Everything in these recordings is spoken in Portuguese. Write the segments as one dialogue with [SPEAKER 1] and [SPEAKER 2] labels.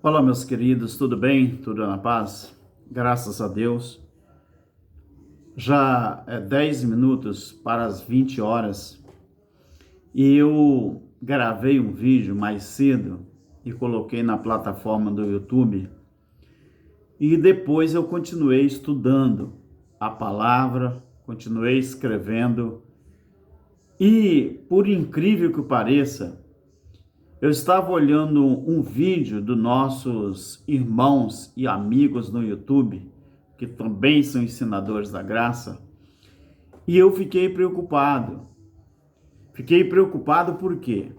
[SPEAKER 1] Olá, meus queridos, tudo bem? Tudo na paz? Graças a Deus. Já é 10 minutos para as 20 horas e eu gravei um vídeo mais cedo e coloquei na plataforma do YouTube e depois eu continuei estudando a palavra, continuei escrevendo e, por incrível que pareça, eu estava olhando um vídeo dos nossos irmãos e amigos no YouTube, que também são ensinadores da graça, e eu fiquei preocupado. Fiquei preocupado por quê?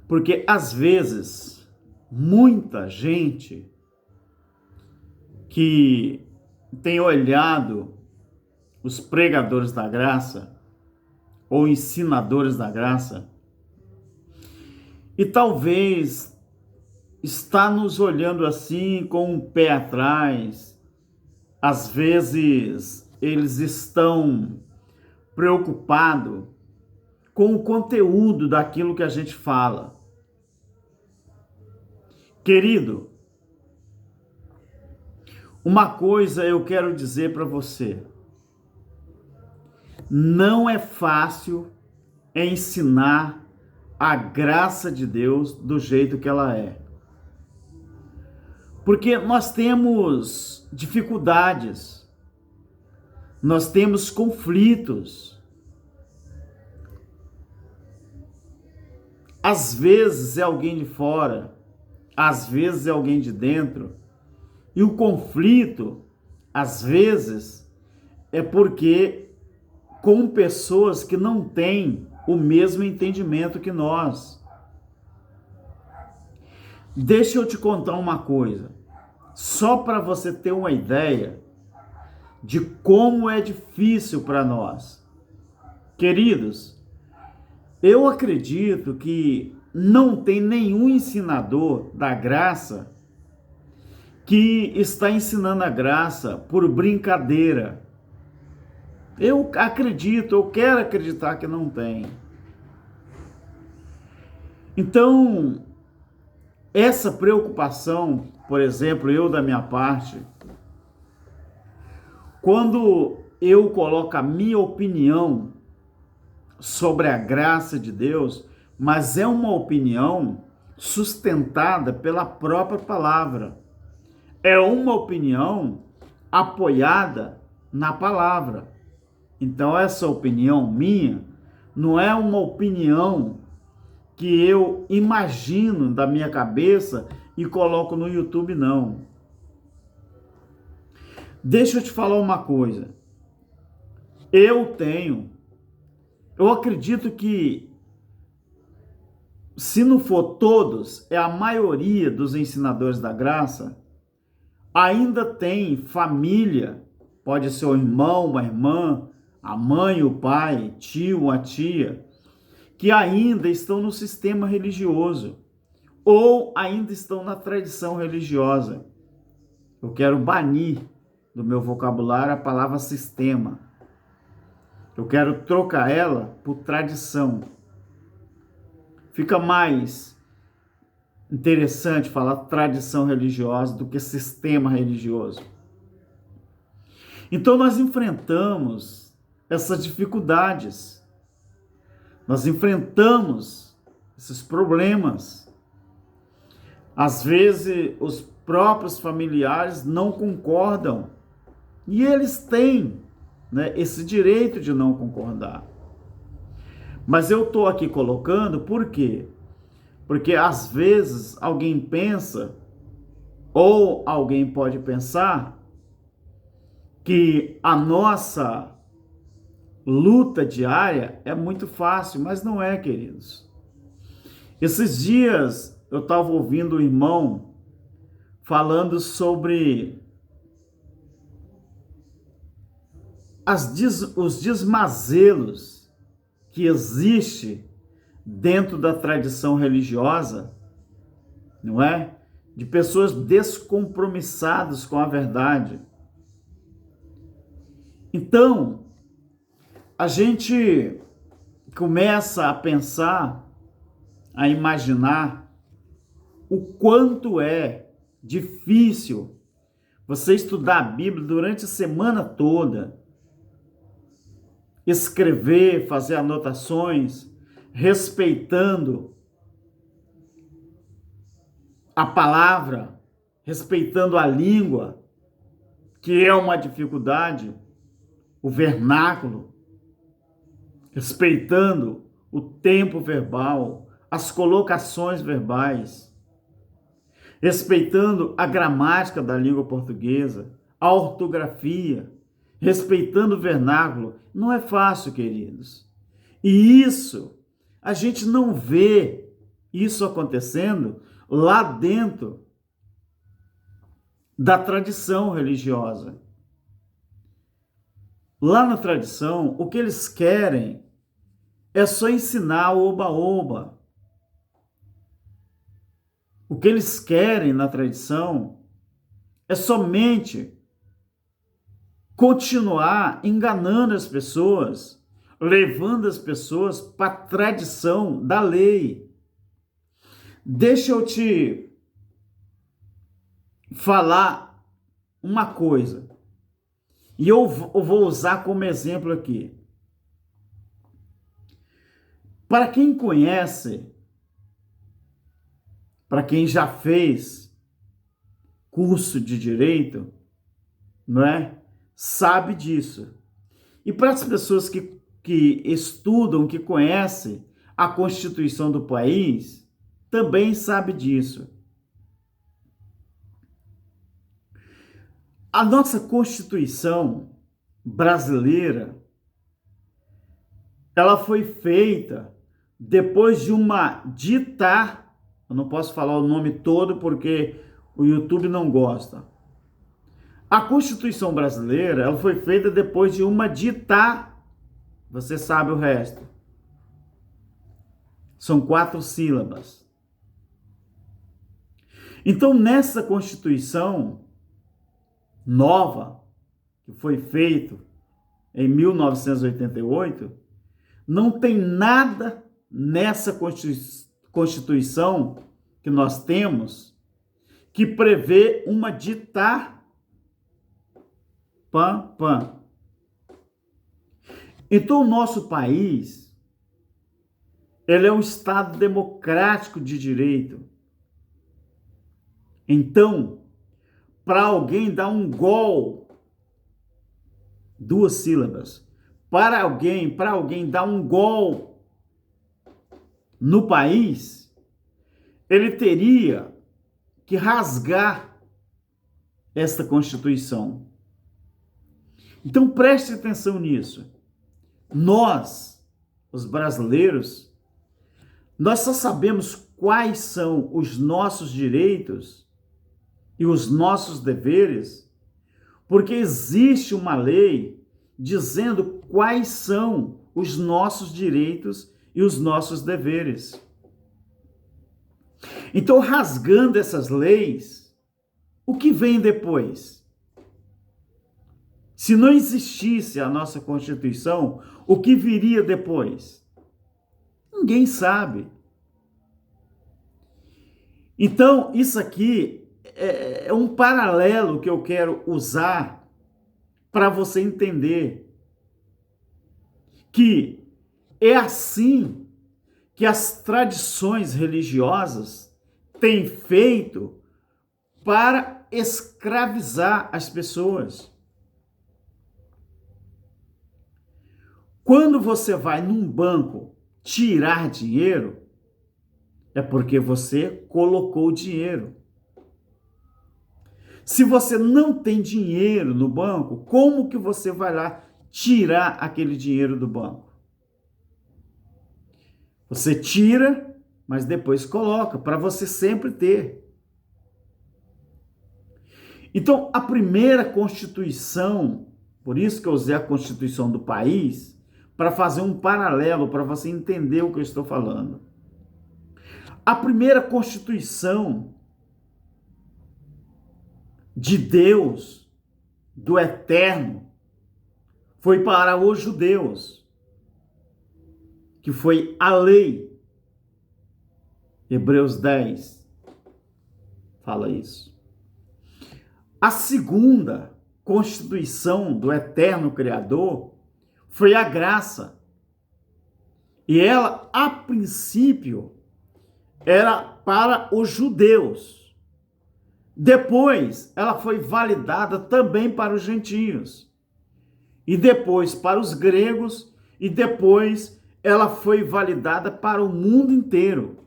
[SPEAKER 1] Porque às vezes muita gente que tem olhado os pregadores da graça ou ensinadores da graça e talvez está nos olhando assim com um pé atrás. Às vezes eles estão preocupados com o conteúdo daquilo que a gente fala. Querido, uma coisa eu quero dizer para você: não é fácil ensinar a graça de Deus do jeito que ela é. Porque nós temos dificuldades, nós temos conflitos. Às vezes é alguém de fora, às vezes é alguém de dentro. E o conflito, às vezes, é porque com pessoas que não têm o mesmo entendimento que nós. Deixa eu te contar uma coisa, só para você ter uma ideia de como é difícil para nós. Queridos, eu acredito que não tem nenhum ensinador da graça que está ensinando a graça por brincadeira. Eu acredito, eu quero acreditar que não tem. Então, essa preocupação, por exemplo, eu da minha parte, quando eu coloco a minha opinião sobre a graça de Deus, mas é uma opinião sustentada pela própria palavra. É uma opinião apoiada na palavra. Então, essa opinião minha não é uma opinião que eu imagino da minha cabeça e coloco no YouTube, não. Deixa eu te falar uma coisa. Eu acredito que, se não for todos, é a maioria dos ensinadores da graça, ainda tem família, pode ser o irmão, uma irmã, a mãe, o pai, tio, a tia, que ainda estão no sistema religioso ou ainda estão na tradição religiosa. Eu quero banir do meu vocabulário a palavra sistema. Eu quero trocar ela por tradição. Fica mais interessante falar tradição religiosa do que sistema religioso. Então nós enfrentamos essas dificuldades. Nós enfrentamos esses problemas. Às vezes os próprios familiares não concordam. E eles têm, né, esse direito de não concordar. Mas eu estou aqui colocando por quê? Porque às vezes alguém pensa, ou alguém pode pensar, que a nossa luta diária é muito fácil, mas não é, queridos. Esses dias eu estava ouvindo um irmão falando sobre os desmazelos que existe dentro da tradição religiosa, não é? De pessoas descompromissadas com a verdade. Então, a gente começa a pensar, a imaginar o quanto é difícil você estudar a Bíblia durante a semana toda, escrever, fazer anotações, respeitando a palavra, respeitando a língua, que é uma dificuldade, o vernáculo, respeitando o tempo verbal, as colocações verbais, respeitando a gramática da língua portuguesa, a ortografia, respeitando o vernáculo. Não é fácil, queridos. E isso, a gente não vê isso acontecendo lá dentro da tradição religiosa. Lá na tradição, o que eles querem é só ensinar o oba-oba. O que eles querem na tradição é somente continuar enganando as pessoas, levando as pessoas para a tradição da lei. Deixa eu te falar uma coisa, e eu vou usar como exemplo aqui. Para quem conhece, para quem já fez curso de direito, não é? Sabe disso. E para as pessoas que estudam, que conhecem a Constituição do país, também sabe disso. A nossa Constituição brasileira, ela foi feita depois de uma eu não posso falar o nome todo porque o YouTube não gosta. A Constituição brasileira, ela foi feita depois de uma você sabe o resto. São 4 sílabas. Então, nessa Constituição nova, que foi feita em 1988, não tem nada nessa Constituição que nós temos que prevê uma pam. Então, o nosso país, ele é um Estado democrático de direito. Então, para alguém dar um gol, 2 sílabas, para alguém dar um gol no país, ele teria que rasgar esta Constituição. Então preste atenção nisso. Nós, os brasileiros, nós só sabemos quais são os nossos direitos e os nossos deveres porque existe uma lei dizendo quais são os nossos direitos e os nossos deveres. Então, rasgando essas leis, o que vem depois? Se não existisse a nossa Constituição, o que viria depois? Ninguém sabe. Então, isso aqui é um paralelo que eu quero usar para você entender que é assim que as tradições religiosas têm feito para escravizar as pessoas. Quando você vai num banco tirar dinheiro, é porque você colocou dinheiro. Se você não tem dinheiro no banco, como que você vai lá tirar aquele dinheiro do banco? Você tira, mas depois coloca, para você sempre ter. Então, a primeira Constituição, por isso que eu usei a Constituição do país, para fazer um paralelo, para você entender o que eu estou falando. A primeira Constituição de Deus, do Eterno, foi para os judeus, que foi a lei, Hebreus 10. fala isso. A segunda constituição do eterno Criador foi a graça. E ela, a princípio, era para os judeus. Depois, ela foi validada também para os gentios. E depois para os gregos. E depois ela foi validada para o mundo inteiro.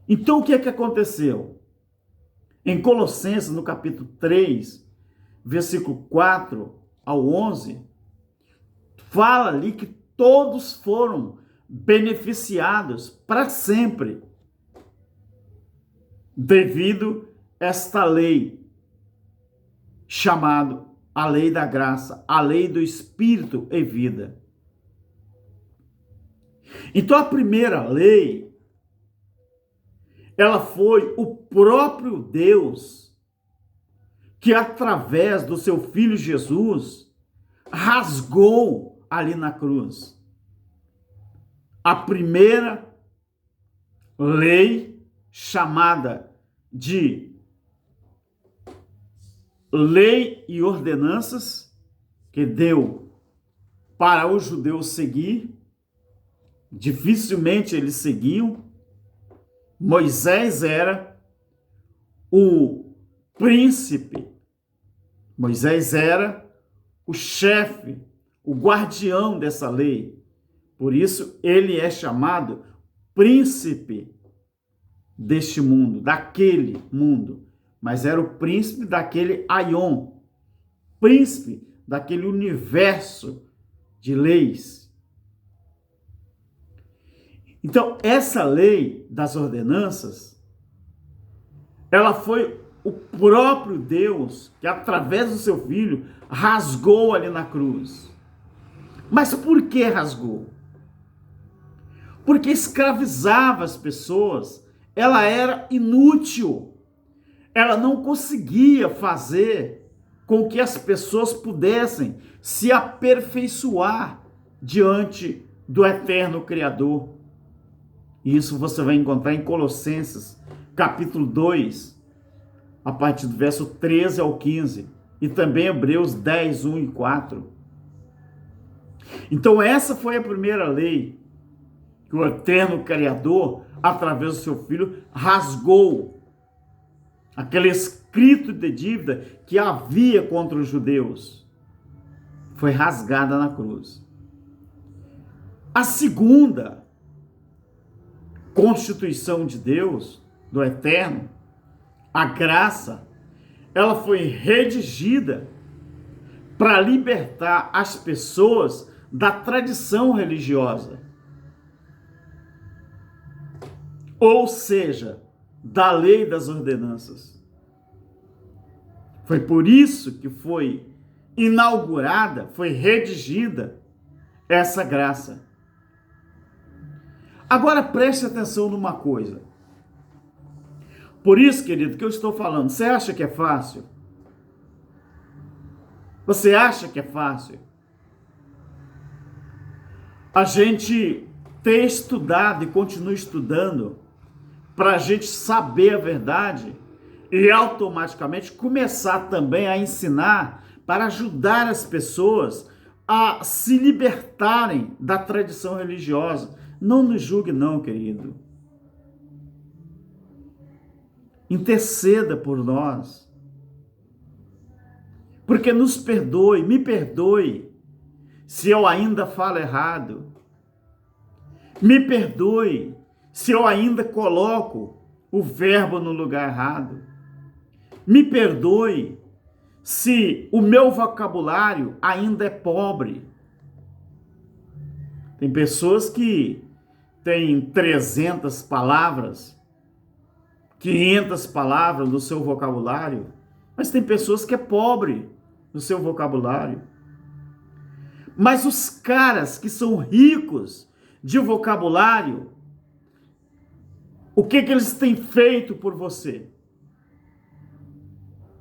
[SPEAKER 1] Então, o que é que aconteceu? Em Colossenses, no capítulo 3, versículo 4 ao 11, fala ali que todos foram beneficiados para sempre devido a esta lei chamada a lei da graça, a lei do Espírito e vida. Então a primeira lei, ela foi o próprio Deus que através do seu Filho Jesus rasgou ali na cruz. A primeira lei chamada de lei e ordenanças que deu para os judeus seguir, dificilmente eles seguiam. Moisés era o príncipe, Moisés era o chefe, o guardião dessa lei. Por isso ele é chamado príncipe deste mundo, daquele mundo. Mas era o príncipe daquele aion, príncipe daquele universo de leis. Então, essa lei das ordenanças, ela foi o próprio Deus que, através do seu Filho, rasgou ali na cruz. Mas por que rasgou? Porque escravizava as pessoas, ela era inútil. Ela não conseguia fazer com que as pessoas pudessem se aperfeiçoar diante do eterno Criador. Isso você vai encontrar em Colossenses, capítulo 2, a partir do verso 13 ao 15, e também Hebreus 10, 1 e 4. Então essa foi a primeira lei que o eterno Criador, através do seu Filho, rasgou. Aquele escrito de dívida que havia contra os judeus foi rasgada na cruz. A segunda constituição de Deus, do eterno, a graça, ela foi redigida para libertar as pessoas da tradição religiosa. Ou seja, da lei das ordenanças. Foi por isso que foi inaugurada, foi redigida essa graça. Agora preste atenção numa coisa. Por isso, querido, que eu estou falando, você acha que é fácil? Você acha que é fácil? A gente ter estudado e continua estudando para a gente saber a verdade e automaticamente começar também a ensinar para ajudar as pessoas a se libertarem da tradição religiosa. Não nos julgue não, querido. Interceda por nós. Porque nos perdoe, me perdoe, se eu ainda falo errado. Me perdoe se eu ainda coloco o verbo no lugar errado. Me perdoe se o meu vocabulário ainda é pobre. Tem pessoas que têm 300 palavras, 500 palavras no seu vocabulário, mas tem pessoas que é pobre no seu vocabulário. Mas os caras que são ricos de vocabulário, o que eles têm feito por você?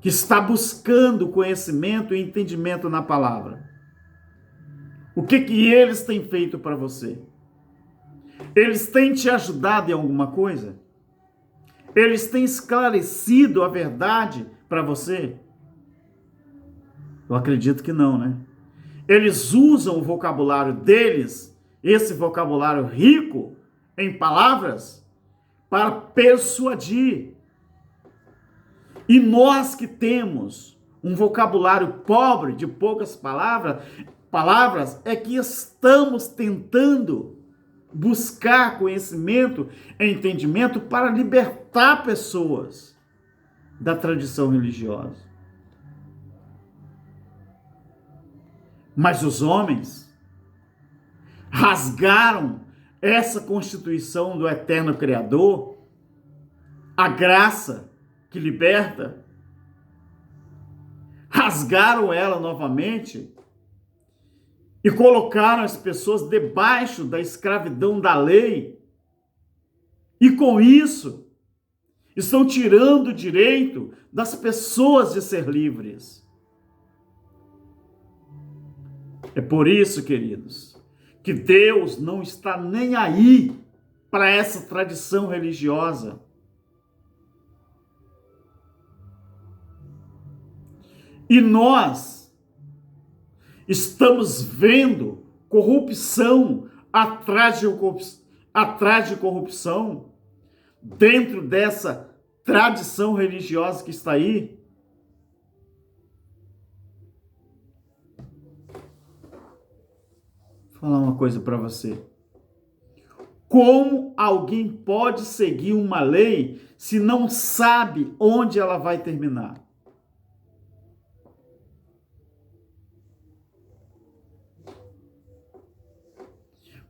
[SPEAKER 1] Que está buscando conhecimento e entendimento na palavra. O que eles têm feito para você? Eles têm te ajudado em alguma coisa? Eles têm esclarecido a verdade para você? Eu acredito que não, né? Eles usam o vocabulário deles, esse vocabulário rico em palavras, para persuadir. E nós que temos um vocabulário pobre, de poucas palavras, é que estamos tentando buscar conhecimento e entendimento para libertar pessoas da tradição religiosa. Mas os homens rasgaram essa constituição do eterno Criador, a graça que liberta, rasgaram ela novamente e colocaram as pessoas debaixo da escravidão da lei. E com isso, estão tirando o direito das pessoas de ser livres. É por isso, queridos, que Deus não está nem aí para essa tradição religiosa. E nós estamos vendo corrupção atrás de corrupção dentro dessa tradição religiosa que está aí. Vou falar uma coisa para você. Como alguém pode seguir uma lei se não sabe onde ela vai terminar?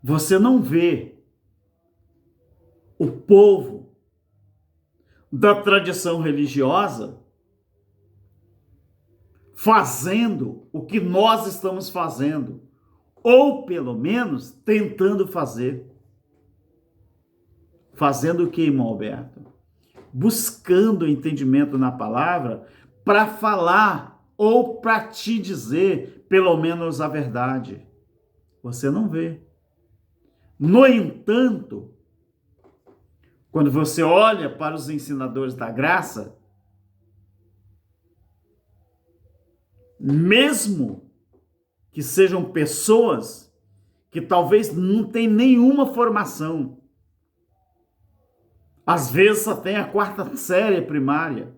[SPEAKER 1] Você não vê o povo da tradição religiosa fazendo o que nós estamos fazendo, ou pelo menos tentando fazer. Fazendo o que, irmão Alberto? Buscando entendimento na palavra para falar ou para te dizer pelo menos a verdade. Você não vê. No entanto, quando você olha para os ensinadores da graça, mesmo que sejam pessoas que talvez não tenham nenhuma formação, às vezes só tem a 4ª série primária,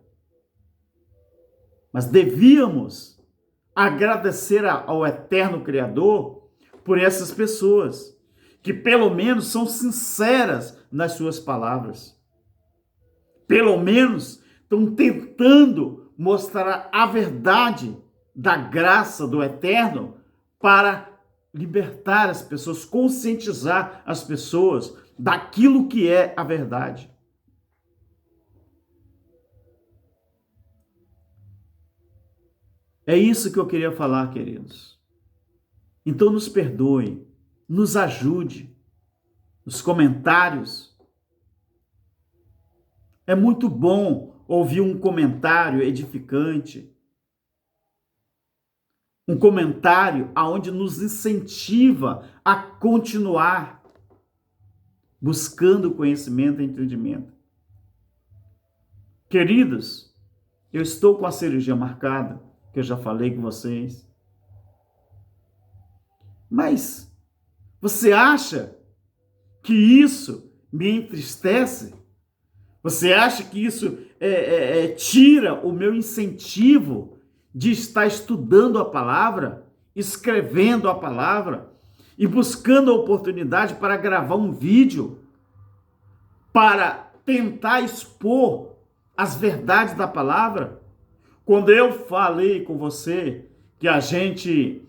[SPEAKER 1] mas devíamos agradecer ao eterno Criador por essas pessoas, que pelo menos são sinceras nas suas palavras. Pelo menos estão tentando mostrar a verdade da graça do eterno para libertar as pessoas, conscientizar as pessoas daquilo que é a verdade. É isso que eu queria falar, queridos. Então nos perdoe, nos ajude nos comentários. É muito bom ouvir um comentário edificante, um comentário aonde nos incentiva a continuar buscando conhecimento e entendimento. Queridos, eu estou com a cirurgia marcada, que eu já falei com vocês. Mas você acha que isso me entristece? Você acha que isso tira o meu incentivo de estar estudando a palavra, escrevendo a palavra e buscando a oportunidade para gravar um vídeo, para tentar expor as verdades da palavra? Quando eu falei com você que a gente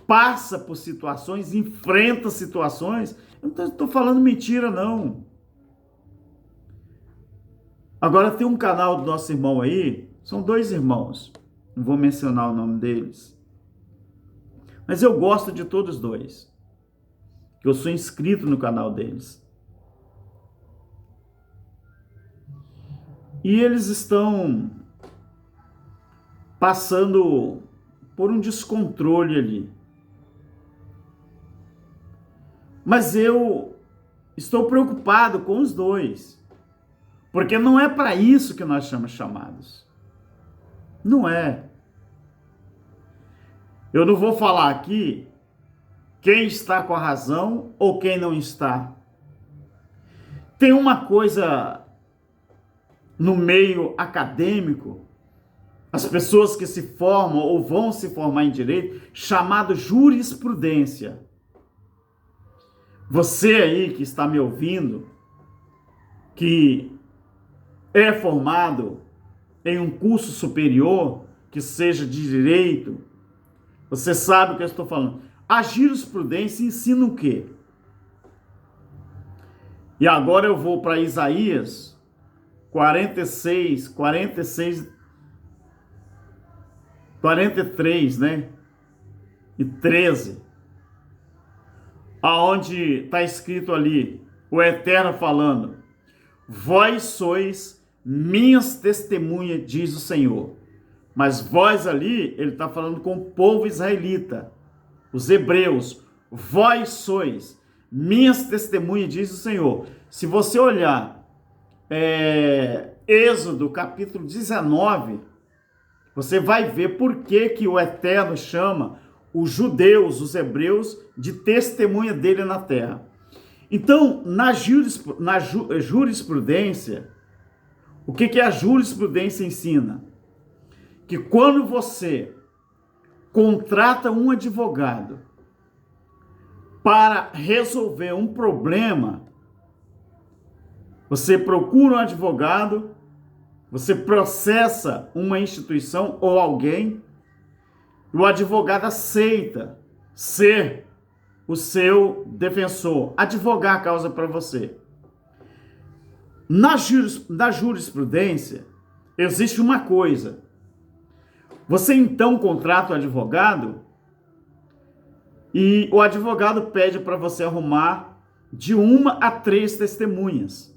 [SPEAKER 1] passa por situações, enfrenta situações, eu não estou falando mentira, não. Agora tem um canal do nosso irmão aí, são 2 irmãos, não vou mencionar o nome deles, mas eu gosto de todos 2, que eu sou inscrito no canal deles. E eles estão passando por um descontrole ali. Mas eu estou preocupado com os dois. Porque não é para isso que nós somos chamados. Não é. Eu não vou falar aqui quem está com a razão ou quem não está. Tem uma coisa no meio acadêmico, as pessoas que se formam ou vão se formar em direito, chamado jurisprudência. Você aí que está me ouvindo, que é formado em um curso superior, que seja de direito, você sabe o que eu estou falando. A jurisprudência ensina o quê? E agora eu vou para Isaías 43, né? E 13. Aonde está escrito ali, o Eterno falando: vós sois minhas testemunhas, diz o Senhor. Mas vós ali, ele está falando com o povo israelita, os hebreus. Vós sois minhas testemunhas, diz o Senhor. Se você olhar Êxodo capítulo 19, você vai ver por que o Eterno chama os judeus, os hebreus, de testemunha dele na terra. Então, na jurisprudência, o que a jurisprudência ensina? Que quando você contrata um advogado para resolver um problema, você procura um advogado, você processa uma instituição ou alguém, e o advogado aceita ser o seu defensor, advogar a causa para você. Na jurisprudência, existe uma coisa. Você então contrata o advogado e o advogado pede para você arrumar de 1 a 3 testemunhas.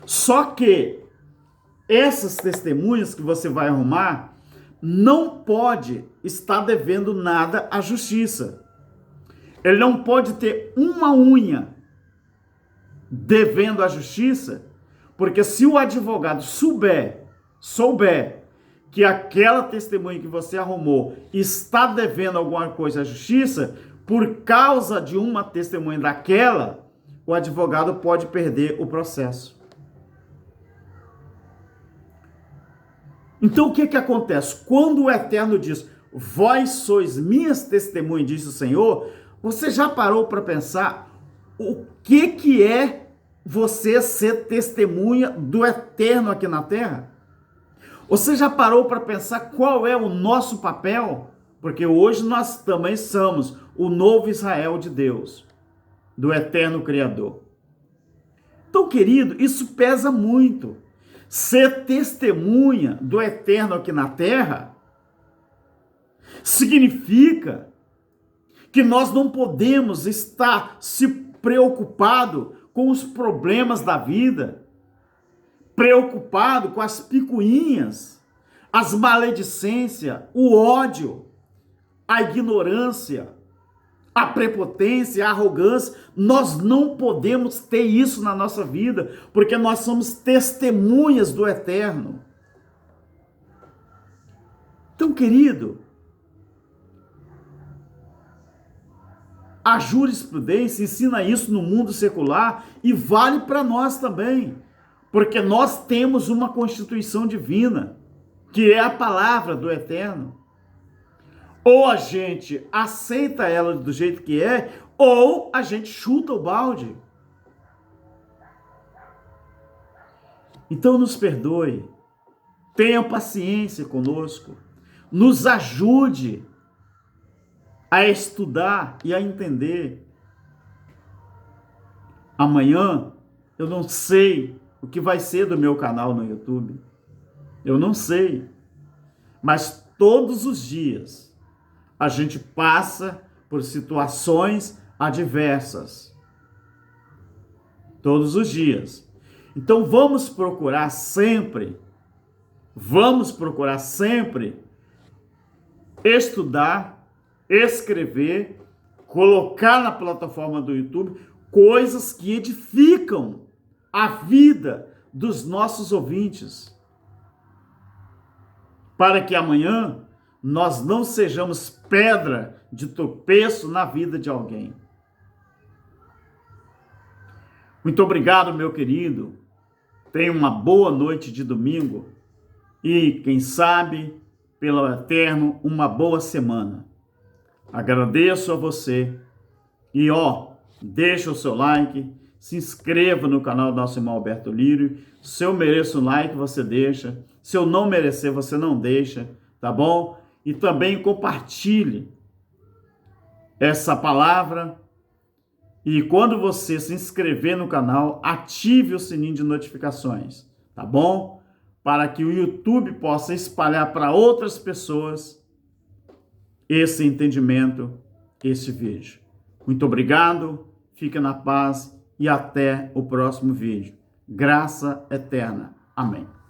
[SPEAKER 1] Só que essas testemunhas que você vai arrumar não pode estar devendo nada à justiça. Ele não pode ter uma unha devendo à justiça, porque se o advogado souber que aquela testemunha que você arrumou está devendo alguma coisa à justiça, por causa de uma testemunha daquela, o advogado pode perder o processo. Então o que acontece? Quando o Eterno diz, vós sois minhas testemunhas, diz o Senhor, você já parou para pensar o que é você ser testemunha do Eterno aqui na terra? Você já parou para pensar qual é o nosso papel? Porque hoje nós também somos o novo Israel de Deus, do Eterno Criador. Então, querido, isso pesa muito. Ser testemunha do Eterno aqui na terra significa que nós não podemos estar se preocupado com os problemas da vida, preocupado com as picuinhas, as maledicências, o ódio, a ignorância, a prepotência, a arrogância. Nós não podemos ter isso na nossa vida, porque nós somos testemunhas do Eterno. Então, querido, a jurisprudência ensina isso no mundo secular e vale para nós também, porque nós temos uma Constituição divina, que é a palavra do Eterno. Ou a gente aceita ela do jeito que é, ou a gente chuta o balde. Então nos perdoe, tenha paciência conosco, nos ajude a estudar e a entender. Amanhã eu não sei o que vai ser do meu canal no YouTube. Eu não sei. Mas todos os dias a gente passa por situações adversas. Todos os dias. Então vamos procurar sempre estudar, escrever, colocar na plataforma do YouTube coisas que edificam a vida dos nossos ouvintes, para que amanhã nós não sejamos pedra de tropeço na vida de alguém. Muito obrigado, meu querido. Tenha uma boa noite de domingo e, quem sabe, pelo eterno, uma boa semana. Agradeço a você e, deixa o seu like, se inscreva no canal do nosso irmão Alberto Lírio. Se eu mereço um like, você deixa. Se eu não merecer, você não deixa, tá bom? E também compartilhe essa palavra. E quando você se inscrever no canal, ative o sininho de notificações, tá bom? Para que o YouTube possa espalhar para outras pessoas esse entendimento, esse vídeo. Muito obrigado, fica na paz e até o próximo vídeo. Graça eterna. Amém.